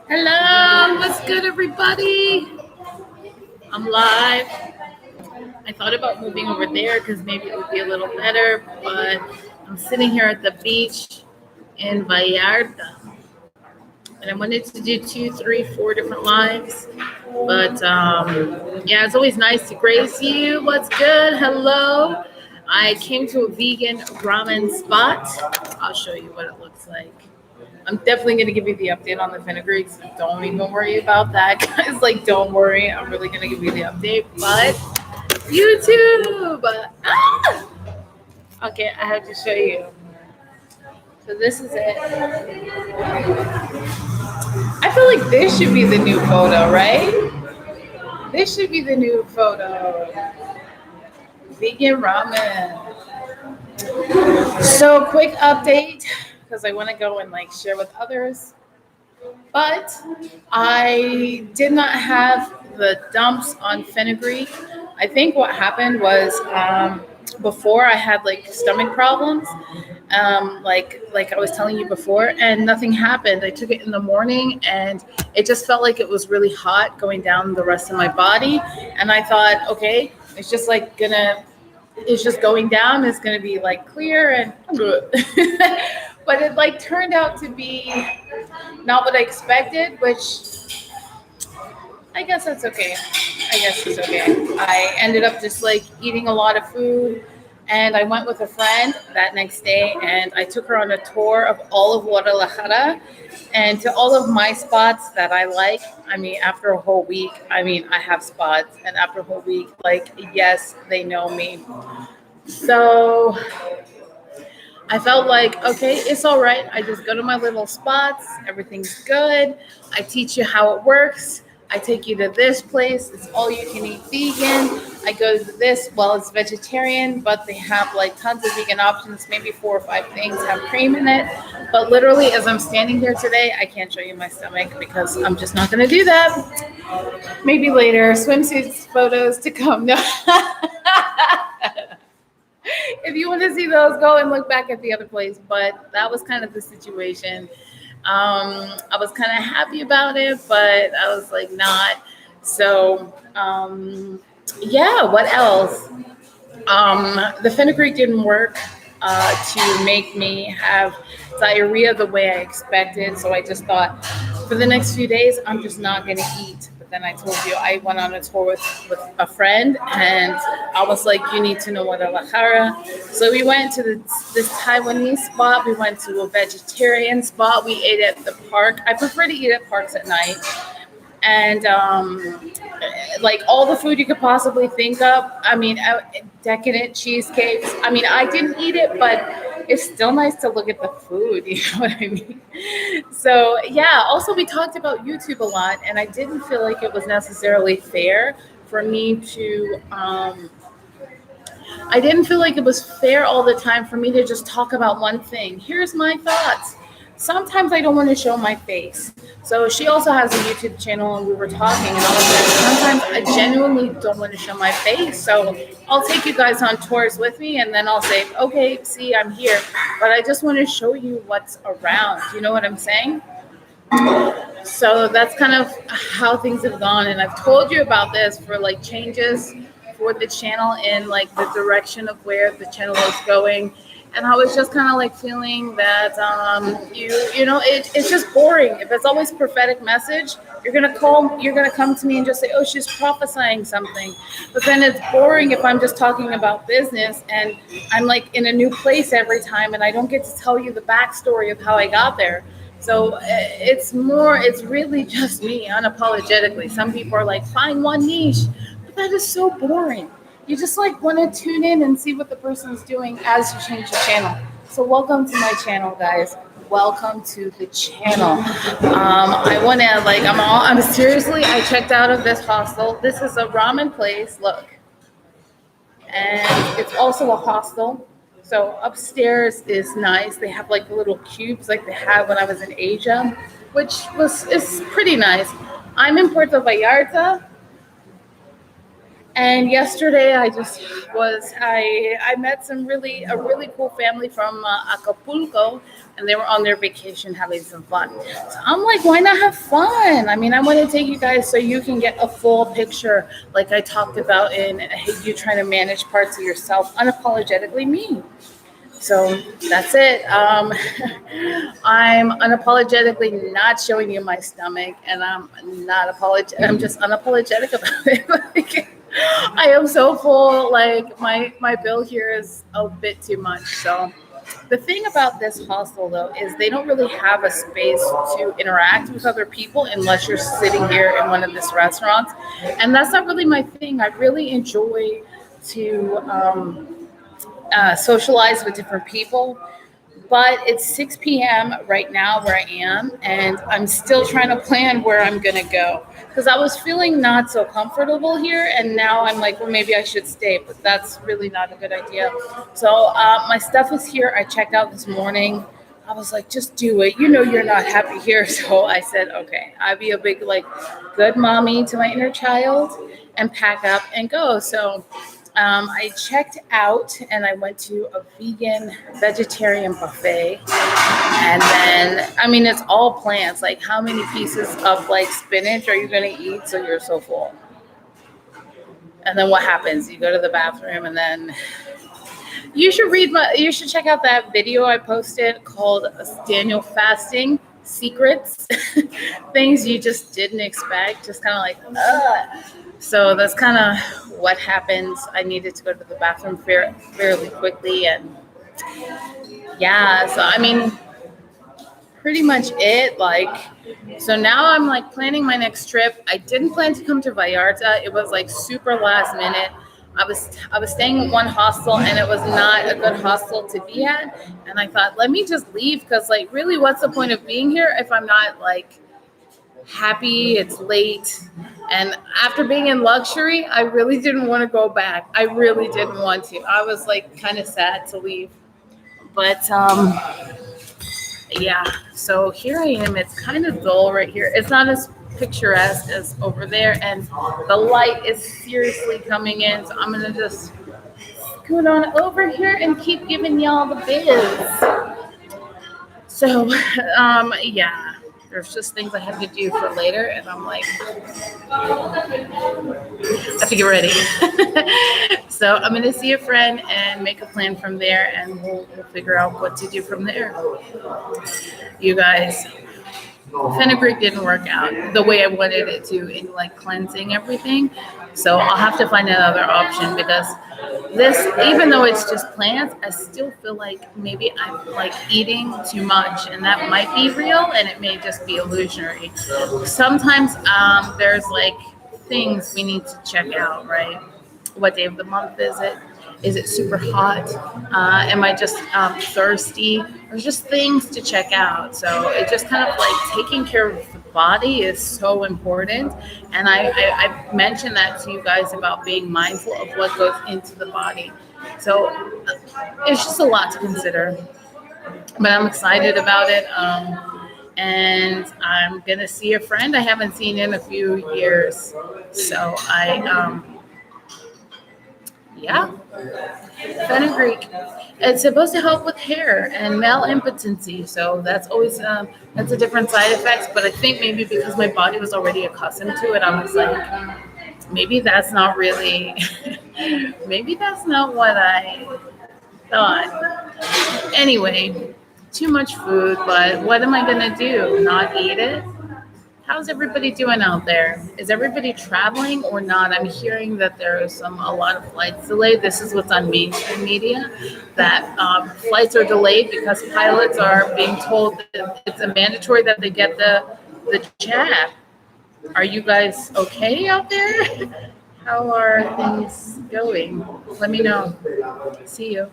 Hello, what's good, everybody? I'm live. I thought about moving over there because maybe it would be a little better, but I'm sitting here at the beach in Vallarta, and I wanted to do 2, 3, 4 different lives. But yeah, it's always nice to grace you. What's good? Hello. I came to a vegan ramen spot. I'll show you what it looks like. I'm definitely going to give you the update on the Fenugreek, so don't even worry about that, guys. Like, don't worry. I'm really going to give you the update. But YouTube! Okay, I have to show you. So this is it. I feel like this should be the new photo, right? This should be the new photo. Vegan ramen. So quick update, because I want to go and like share with others. But I did not have the dumps on Fenugreek. I think what happened was before I had like stomach problems, like I was telling you before, and nothing happened. I took it in the morning, and it just felt like it was really hot going down the rest of my body. And I thought, okay, it's just like it's just going down. It's gonna be like clear and good. But it like turned out to be not what I expected, which I guess that's okay. I guess it's okay. I ended up just like eating a lot of food, and I went with a friend that next day, and I took her on a tour of all of Guadalajara and to all of my spots that I like. I mean, after a whole week, I have spots, and after a whole week, like, yes, they know me. So I felt like, okay, it's all right. I just go to my little spots. Everything's good. I teach you how it works. I take you to this place. It's all you can eat vegan. I go to this. Well, it's vegetarian, but they have like tons of vegan options. Maybe 4 or 5 things have cream in it. But literally, as I'm standing here today, I can't show you my stomach because I'm just not going to do that. Maybe later. Swimsuits photos to come. No. If you want to see those, go and look back at the other place. But that was kind of the situation. I was kind of happy about it, but I was like not. So yeah, what else? The Fenugreek didn't work to make me have diarrhea the way I expected. So I just thought for the next few days, I'm just not going to eat. But then I told you I went on a tour with a friend, and I was like, you need to know Guadalajara. So we went to this Taiwanese spot. We went to a vegetarian spot. We ate at the park. I prefer to eat at parks at night. And like all the food you could possibly think of. I mean, decadent cheesecakes. I mean, I didn't eat it, but it's still nice to look at the food. You know what I mean? So yeah. Also, we talked about YouTube a lot, and I didn't feel like it was necessarily fair for me to. I didn't feel like it was fair all the time for me to just talk about one thing. Here's my thoughts. Sometimes I don't want to show my face. So she also has a YouTube channel, and we were talking, and I was like, sometimes I genuinely don't want to show my face. So I'll take you guys on tours with me, and then I'll say, okay, see, I'm here. But I just want to show you what's around. You know what I'm saying? So that's kind of how things have gone. And I've told you about this for like changes for the channel in like the direction of where the channel is going. And I was just kind of like feeling that, it's just boring. If it's always prophetic message, you're going to come to me and just say, oh, she's prophesying something. But then it's boring if I'm just talking about business and I'm like in a new place every time and I don't get to tell you the backstory of how I got there. So it's really just me unapologetically. Some people are like, find one niche, but that is so boring. You just like want to tune in and see what the person's doing as you change the channel. So welcome to my channel, guys. Welcome to the channel. I checked out of this hostel. This is a ramen place, look. And it's also a hostel. So upstairs is nice. They have like little cubes like they had when I was in Asia, is pretty nice. I'm in Puerto Vallarta. And yesterday, I met a really cool family from Acapulco, and they were on their vacation having some fun. So I'm like, why not have fun? I mean, I want to take you guys so you can get a full picture, like I talked about in Hey, You Trying to Manage Parts of Yourself Unapologetically Me. So that's it. I'm unapologetically not showing you my stomach, and I'm just unapologetic about it. Like, I am so full. Like my bill here is a bit too much. So the thing about this hostel though is they don't really have a space to interact with other people unless you're sitting here in one of these restaurants, and that's not really my thing. I really enjoy to socialize with different people. But it's 6 p.m. right now where I am, and I'm still trying to plan where I'm going to go. Because I was feeling not so comfortable here, and now I'm like, well, maybe I should stay, but that's really not a good idea. So my stuff is here. I checked out this morning. I was like, just do it. You know, you're not happy here. So I said, okay, I'll be a big, like, good mommy to my inner child and pack up and go. So I checked out and I went to a vegan vegetarian buffet. And then, I mean, it's all plants. Like, how many pieces of like spinach are you going to eat so you're so full? And then what happens? You go to the bathroom, and then you should check out that video I posted called Daniel Fasting Secrets. Things you just didn't expect. Just kind of like, ugh. So that's kind of what happens. I needed to go to the bathroom fairly quickly. And yeah, so I mean, pretty much it. Like, so now I'm like planning my next trip. I didn't plan to come to Vallarta. It was like super last minute. I was staying in one hostel, and it was not a good hostel to be at. And I thought, let me just leave, because like, really, what's the point of being here if I'm not like happy? It's late. And after being in luxury, I really didn't want to go back. I really didn't want to. I was like kind of sad to leave. But yeah, so here I am. It's kind of dull right here. It's not as picturesque as over there, and the light is seriously coming in. So I'm gonna just scoot on over here and keep giving y'all the biz. So yeah, there's just things I have to do for later, and I'm like, I have to get ready. So I'm gonna see a friend and make a plan from there, and we'll figure out what to do from there. You guys, Fenugreek didn't work out the way I wanted it to in like cleansing everything. So I'll have to find another option, because this, even though it's just plants, I still feel like maybe I'm like eating too much, and that might be real, and it may just be illusionary. Sometimes there's like things we need to check out, right? What day of the month is it? Is it super hot? Am I just thirsty? There's just things to check out. So it just kind of like taking care of the body is so important. And I mentioned that to you guys about being mindful of what goes into the body. So it's just a lot to consider. But I'm excited about it. And I'm going to see a friend I haven't seen in a few years. So yeah. Fenugreek. It's supposed to help with hair and male impotency. So that's always that's a different side effect. But I think maybe because my body was already accustomed to it, I was like, maybe that's not really, maybe that's not what I thought. Anyway, too much food. But what am I gonna do? Not eat it? How's everybody doing out there? Is everybody traveling or not? I'm hearing that there is a lot of flights delayed. This is what's on mainstream media, that flights are delayed because pilots are being told that it's a mandatory that they get the jab. Are you guys okay out there? How are things going? Let me know. See you.